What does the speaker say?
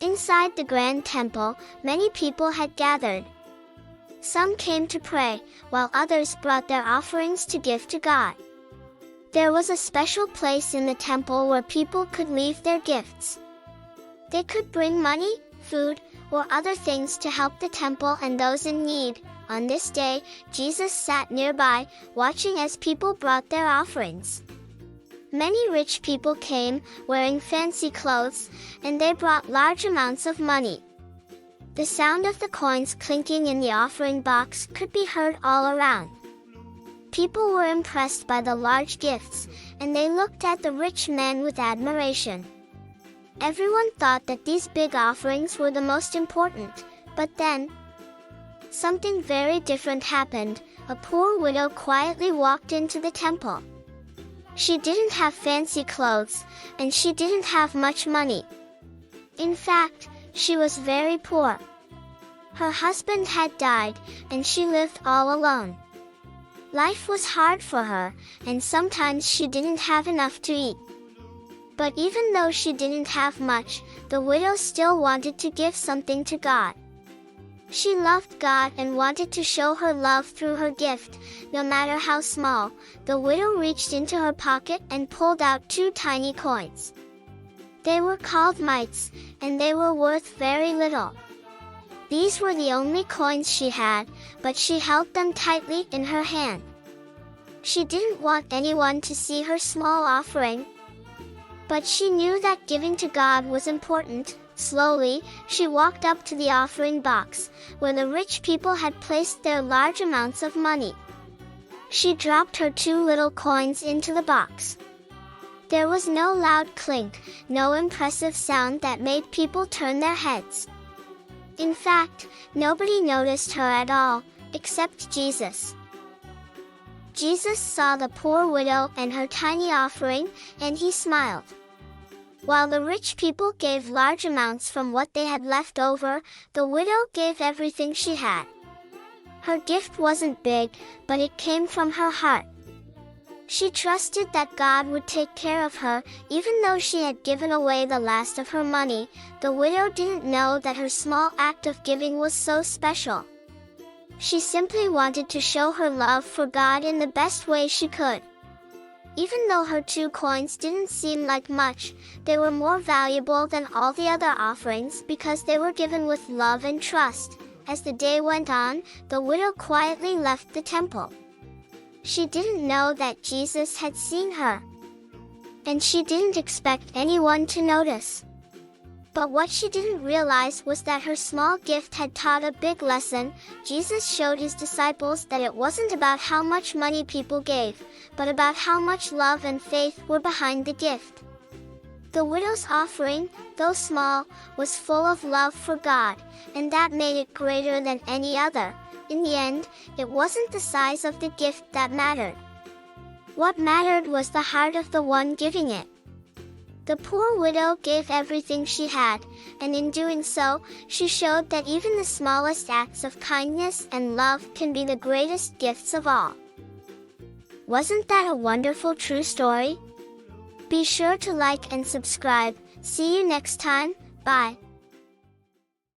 Inside the grand temple, many people had gathered. Some came to pray, while others brought their offerings to give to God. There was a special place in the temple where people could leave their gifts. They could bring money, food, or other things to help the temple and those in need. On this day, Jesus sat nearby, watching as people brought their offerings. Many rich people came, wearing fancy clothes, and they brought large amounts of money. The sound of the coins clinking in the offering box could be heard all around. People were impressed by the large gifts, and they looked at the rich man with admiration. Everyone thought that these big offerings were the most important, but then, something very different happened. A poor widow quietly walked into the temple. She didn't have fancy clothes, and she didn't have much money. In fact, she was very poor. Her husband had died, and she lived all alone. Life was hard for her, and sometimes she didn't have enough to eat. But even though she didn't have much, the widow still wanted to give something to God. She loved God and wanted to show her love through her gift, no matter how small. The widow reached into her pocket and pulled out 2 tiny coins. They were called mites, and they were worth very little. These were the only coins she had, but she held them tightly in her hand. She didn't want anyone to see her small offering, but she knew that giving to God was important. Slowly, she walked up to the offering box, where the rich people had placed their large amounts of money. She dropped her 2 little coins into the box. There was no loud clink, no impressive sound that made people turn their heads. In fact, nobody noticed her at all, except Jesus. Jesus saw the poor widow and her tiny offering, and he smiled. While the rich people gave large amounts from what they had left over, the widow gave everything she had. Her gift wasn't big, but it came from her heart. She trusted that God would take care of her, even though she had given away the last of her money. The widow didn't know that her small act of giving was so special. She simply wanted to show her love for God in the best way she could. Even though her 2 coins didn't seem like much, they were more valuable than all the other offerings because they were given with love and trust. As the day went on, the widow quietly left the temple. She didn't know that Jesus had seen her, and she didn't expect anyone to notice. But what she didn't realize was that her small gift had taught a big lesson. Jesus showed his disciples that it wasn't about how much money people gave, but about how much love and faith were behind the gift. The widow's offering, though small, was full of love for God, and that made it greater than any other. In the end, it wasn't the size of the gift that mattered. What mattered was the heart of the one giving it. The poor widow gave everything she had, and in doing so, she showed that even the smallest acts of kindness and love can be the greatest gifts of all. Wasn't that a wonderful true story? Be sure to like and subscribe. See you next time. Bye.